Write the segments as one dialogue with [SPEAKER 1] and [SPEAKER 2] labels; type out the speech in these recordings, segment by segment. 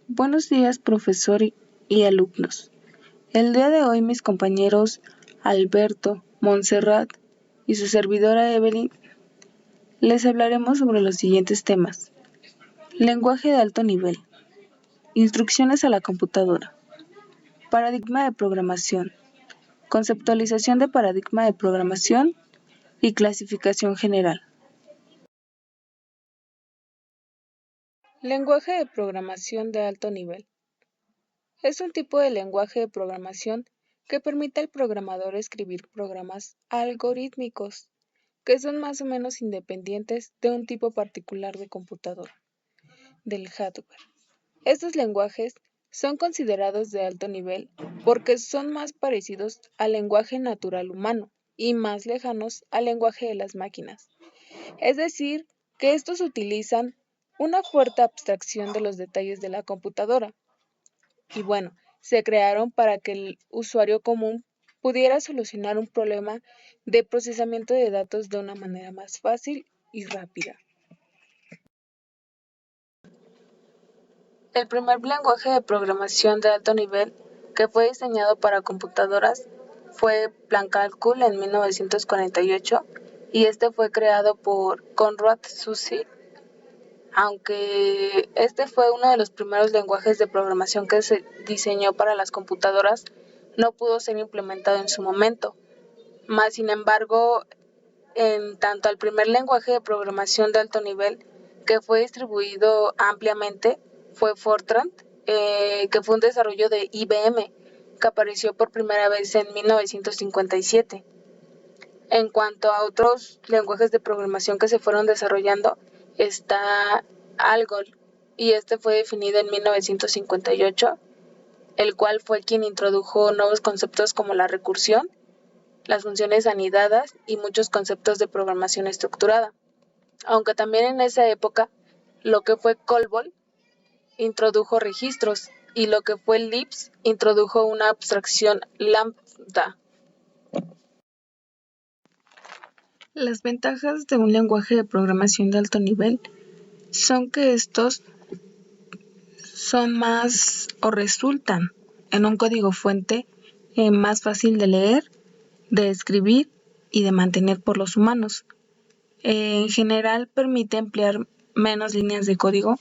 [SPEAKER 1] Buenos días, profesor y alumnos. El día de hoy mis compañeros Alberto, Montserrat y su servidora Evelyn les hablaremos sobre los siguientes temas. Lenguaje de alto nivel, instrucciones a la computadora, paradigma de programación, conceptualización de paradigma de programación y clasificación general. Lenguaje de programación de alto nivel. Es un tipo de lenguaje de programación que permite al programador escribir programas algorítmicos que son más o menos independientes de un tipo particular de computadora, del hardware. Estos lenguajes son considerados de alto nivel porque son más parecidos al lenguaje natural humano y más lejanos al lenguaje de las máquinas. Es decir, que estos utilizan una fuerte abstracción de los detalles de la computadora. Y bueno, se crearon para que el usuario común pudiera solucionar un problema de procesamiento de datos de una manera más fácil y rápida. El primer lenguaje de programación de alto nivel que fue diseñado para computadoras fue Plancalcul en 1948 y este fue creado por Konrad Zuse. Aunque este fue uno de los primeros lenguajes de programación que se diseñó para las computadoras, no pudo ser implementado en su momento. Más sin embargo, en tanto al primer lenguaje de programación de alto nivel que fue distribuido ampliamente fue Fortran, que fue un desarrollo de IBM, que apareció por primera vez en 1957. En cuanto a otros lenguajes de programación que se fueron desarrollando, está ALGOL, y este fue definido en 1958, el cual fue quien introdujo nuevos conceptos como la recursión, las funciones anidadas y muchos conceptos de programación estructurada. Aunque también en esa época, lo que fue COBOL introdujo registros y lo que fue Lisp introdujo una abstracción lambda. Las ventajas de un lenguaje de programación de alto nivel son que estos son más o resultan en un código fuente más fácil de leer, de escribir y de mantener por los humanos. En general permite emplear menos líneas de código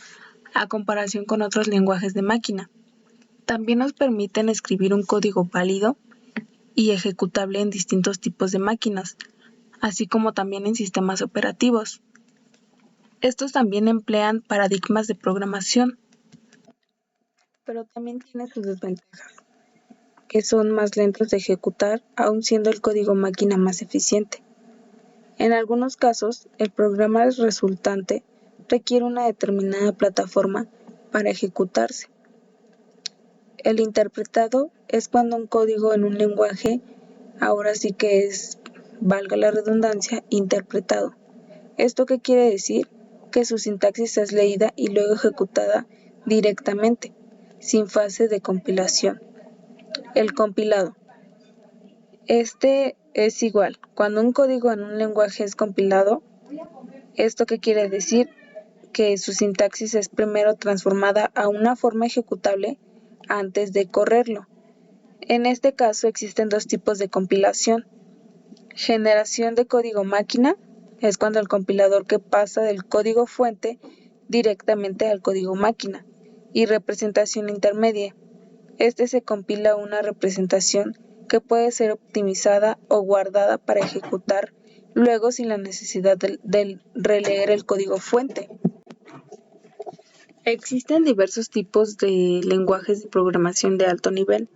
[SPEAKER 1] a comparación con otros lenguajes de máquina. También nos permiten escribir un código válido y ejecutable en distintos tipos de máquinas, así como también en sistemas operativos. Estos también emplean paradigmas de programación, pero también tiene sus desventajas, que son más lentos de ejecutar, aun siendo el código máquina más eficiente. En algunos casos, el programa resultante requiere una determinada plataforma para ejecutarse. El interpretado es cuando un código en un lenguaje, ahora sí que es, valga la redundancia, interpretado. ¿Esto qué quiere decir? Que su sintaxis es leída y luego ejecutada directamente, sin fase de compilación. El compilado. Este es igual. Cuando un código en un lenguaje es compilado, ¿esto qué quiere decir? Que su sintaxis es primero transformada a una forma ejecutable antes de correrlo. En este caso existen dos tipos de compilación. Generación de código máquina es cuando el compilador que pasa del código fuente directamente al código máquina. Y representación intermedia. Este se compila una representación que puede ser optimizada o guardada para ejecutar luego sin la necesidad de releer el código fuente. Existen diversos tipos de lenguajes de programación de alto nivel,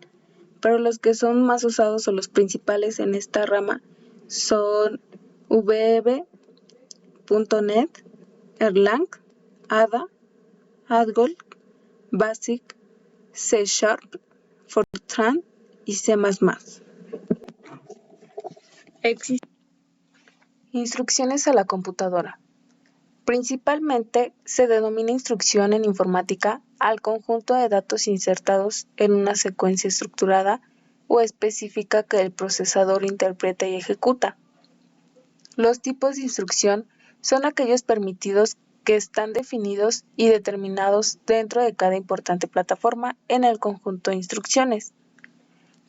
[SPEAKER 1] pero los que son más usados o los principales en esta rama son VB, .NET, Erlang, Ada, ADGOL, BASIC, C#, Fortran y C++. Existen instrucciones a la computadora. Principalmente se denomina instrucción en informática al conjunto de datos insertados en una secuencia estructurada o específica que el procesador interpreta y ejecuta. Los tipos de instrucción son aquellos permitidos que están definidos y determinados dentro de cada importante plataforma en el conjunto de instrucciones,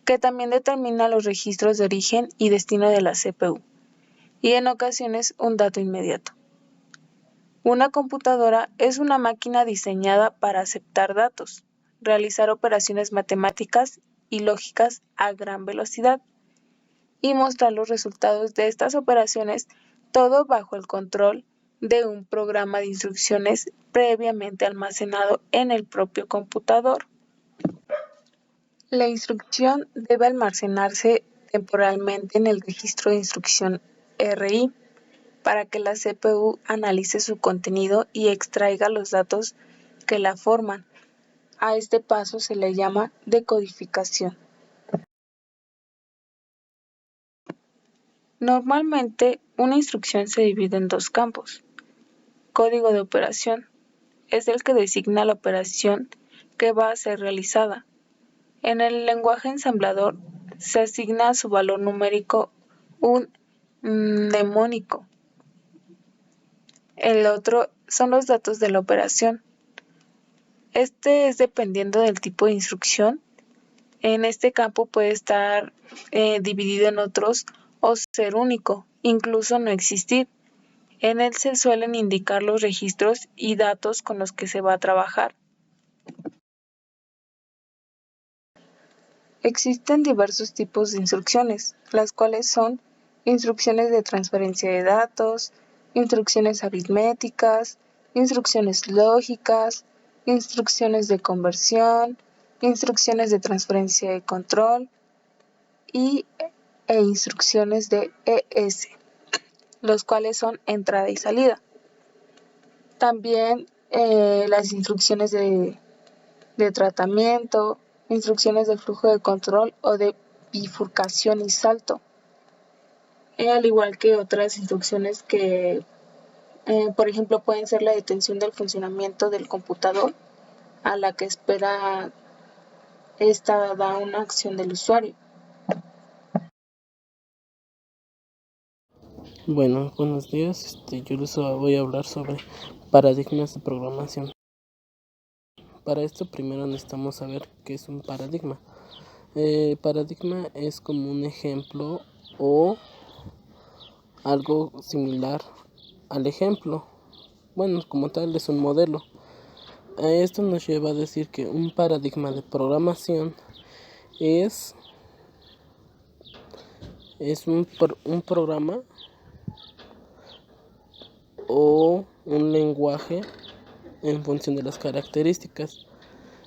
[SPEAKER 1] que también determina los registros de origen y destino de la CPU, y en ocasiones un dato inmediato. Una computadora es una máquina diseñada para aceptar datos, realizar operaciones matemáticas y lógicas a gran velocidad y mostrar los resultados de estas operaciones, todo bajo el control de un programa de instrucciones previamente almacenado en el propio computador. La instrucción debe almacenarse temporalmente en el registro de instrucción RI para que la CPU analice su contenido y extraiga los datos que la forman. A este paso se le llama decodificación. Normalmente, una instrucción se divide en dos campos. Código de operación es el que designa la operación que va a ser realizada. En el lenguaje ensamblador se asigna a su valor numérico un mnemónico. El otro son los datos de la operación. Este es dependiendo del tipo de instrucción. En este campo puede estar dividido en otros o ser único, incluso no existir. En él se suelen indicar los registros y datos con los que se va a trabajar. Existen diversos tipos de instrucciones, las cuales son instrucciones de transferencia de datos, instrucciones aritméticas, instrucciones lógicas, instrucciones de conversión, instrucciones de transferencia de control e instrucciones de ES, los cuales son entrada y salida. También las instrucciones de tratamiento, instrucciones de flujo de control o de bifurcación y salto, al igual que otras instrucciones que, por ejemplo, pueden ser la detención del funcionamiento del computador a la que espera esta da una acción del usuario.
[SPEAKER 2] Bueno, buenos días. Yo les voy a hablar sobre paradigmas de programación. Para esto primero necesitamos saber qué es un paradigma. Paradigma es como un ejemplo o algo similar al ejemplo. Bueno, como tal es un modelo. Esto nos lleva a decir que un paradigma de programación es un programa o un lenguaje en función de las características,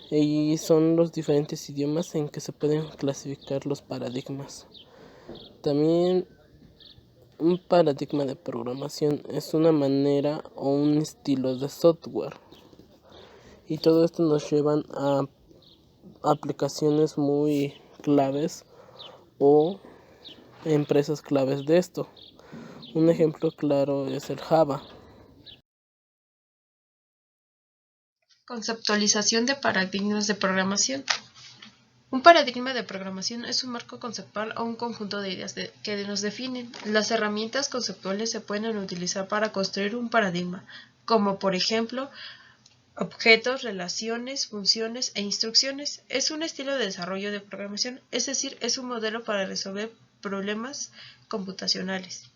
[SPEAKER 2] y son los diferentes idiomas en que se pueden clasificar los paradigmas. También un paradigma de programación es una manera o un estilo de software, y todo esto nos llevan a aplicaciones muy claves o empresas claves de esto. Un ejemplo claro es el Java.
[SPEAKER 3] Conceptualización de paradigmas de programación. Un paradigma de programación es un marco conceptual o un conjunto de ideas que nos definen. Las herramientas conceptuales se pueden utilizar para construir un paradigma, como por ejemplo, objetos, relaciones, funciones e instrucciones. Es un estilo de desarrollo de programación, es decir, es un modelo para resolver problemas computacionales.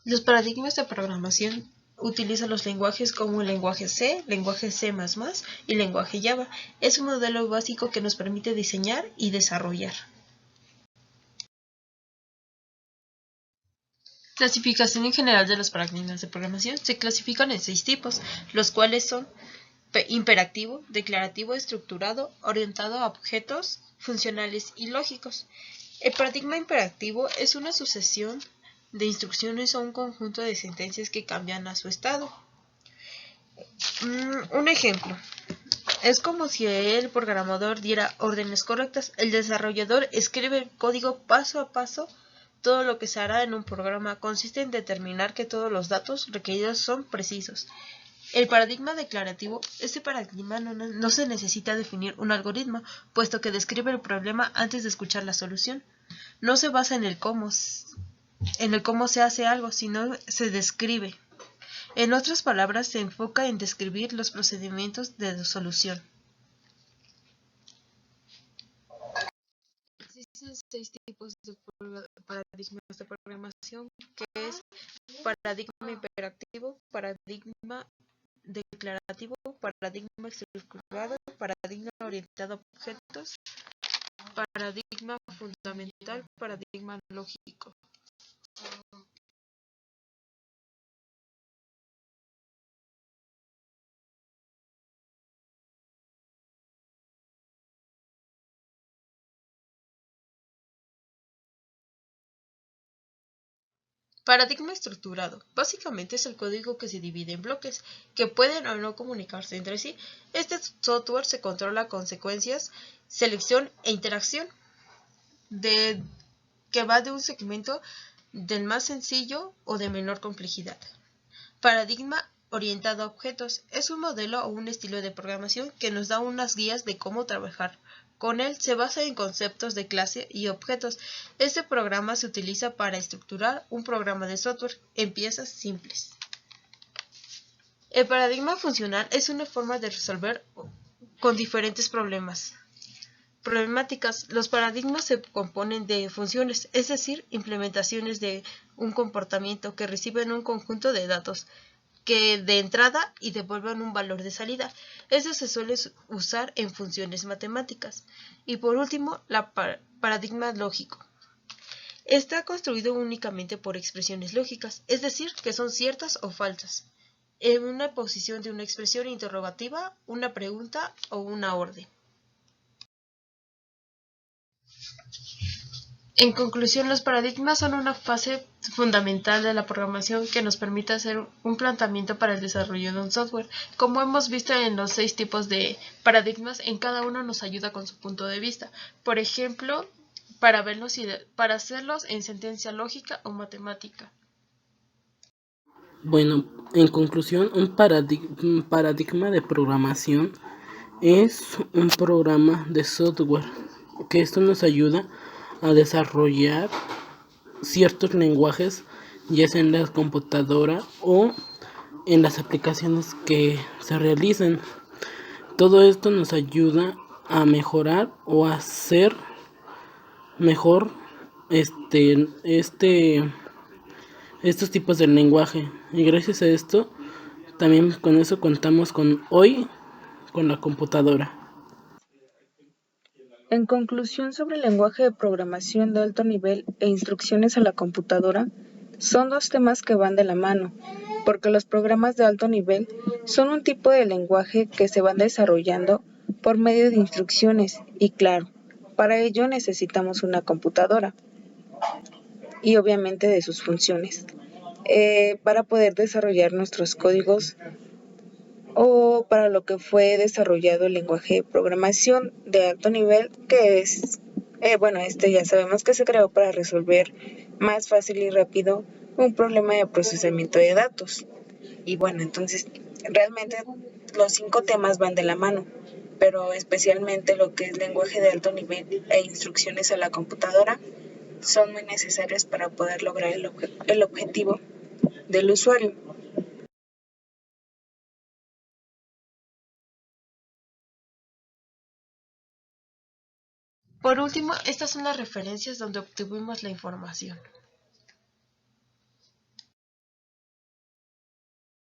[SPEAKER 3] Los paradigmas de programación utilizan los lenguajes como el lenguaje C, lenguaje C++ y lenguaje Java. Es un modelo básico que nos permite diseñar y desarrollar. Clasificación en general de los paradigmas de programación. Se clasifican en 6 tipos, los cuales son imperativo, declarativo, estructurado, orientado a objetos, funcionales y lógicos. El paradigma imperativo es una sucesión de instrucciones o un conjunto de sentencias que cambian a su estado. Un ejemplo. Es como si el programador diera órdenes correctas. El desarrollador escribe el código paso a paso. Todo lo que se hará en un programa consiste en determinar que todos los datos requeridos son precisos. El paradigma declarativo. Este paradigma no se necesita definir un algoritmo, puesto que describe el problema antes de escuchar la solución. No se basa en el cómo, en el cómo se hace algo, sino se describe. En otras palabras, se enfoca en describir los procedimientos de solución.
[SPEAKER 1] Existen 6 tipos de paradigmas de programación, que es paradigma imperativo, paradigma declarativo, paradigma estructurado, paradigma orientado a objetos, paradigma fundamental, paradigma lógico.
[SPEAKER 3] Paradigma estructurado. Básicamente es el código que se divide en bloques, que pueden o no comunicarse entre sí. Este software se controla con secuencias, selección e interacción, que va de un segmento del más sencillo o de menor complejidad. Paradigma orientado a objetos. Es un modelo o un estilo de programación que nos da unas guías de cómo trabajar. Con él se basa en conceptos de clase y objetos. Este programa se utiliza para estructurar un programa de software en piezas simples. El paradigma funcional es una forma de resolver con diferentes problemáticas. Los paradigmas se componen de funciones, es decir, implementaciones de un comportamiento que reciben un conjunto de datos que de entrada y devuelvan un valor de salida. Eso se suele usar en funciones matemáticas. Y por último, la paradigma lógico. Está construido únicamente por expresiones lógicas, es decir, que son ciertas o falsas, en una posición de una expresión interrogativa, una pregunta o una orden. En conclusión, los paradigmas son una fase fundamental de la programación que nos permite hacer un planteamiento para el desarrollo de un software. Como hemos visto en los 6 tipos de paradigmas, en cada uno nos ayuda con su punto de vista. Por ejemplo, para hacerlos en sentencia lógica o matemática.
[SPEAKER 2] Bueno, en conclusión, un paradigma de programación es un programa de software que esto nos ayuda a desarrollar ciertos lenguajes, ya sea en la computadora o en las aplicaciones que se realicen. Todo esto nos ayuda a mejorar o a hacer mejor estos tipos de lenguaje. Y gracias a esto, también con eso contamos con la computadora.
[SPEAKER 1] En conclusión, sobre el lenguaje de programación de alto nivel e instrucciones a la computadora, son 2 temas que van de la mano, porque los programas de alto nivel son un tipo de lenguaje que se van desarrollando por medio de instrucciones y claro, para ello necesitamos una computadora y obviamente de sus funciones para poder desarrollar nuestros códigos o para lo que fue desarrollado el lenguaje de programación de alto nivel, que es, este ya sabemos que se creó para resolver más fácil y rápido un problema de procesamiento de datos. Y bueno, entonces realmente los 5 temas van de la mano, pero especialmente lo que es lenguaje de alto nivel e instrucciones a la computadora son muy necesarios para poder lograr el objetivo del usuario.
[SPEAKER 3] Por último, estas son las referencias donde obtuvimos la información.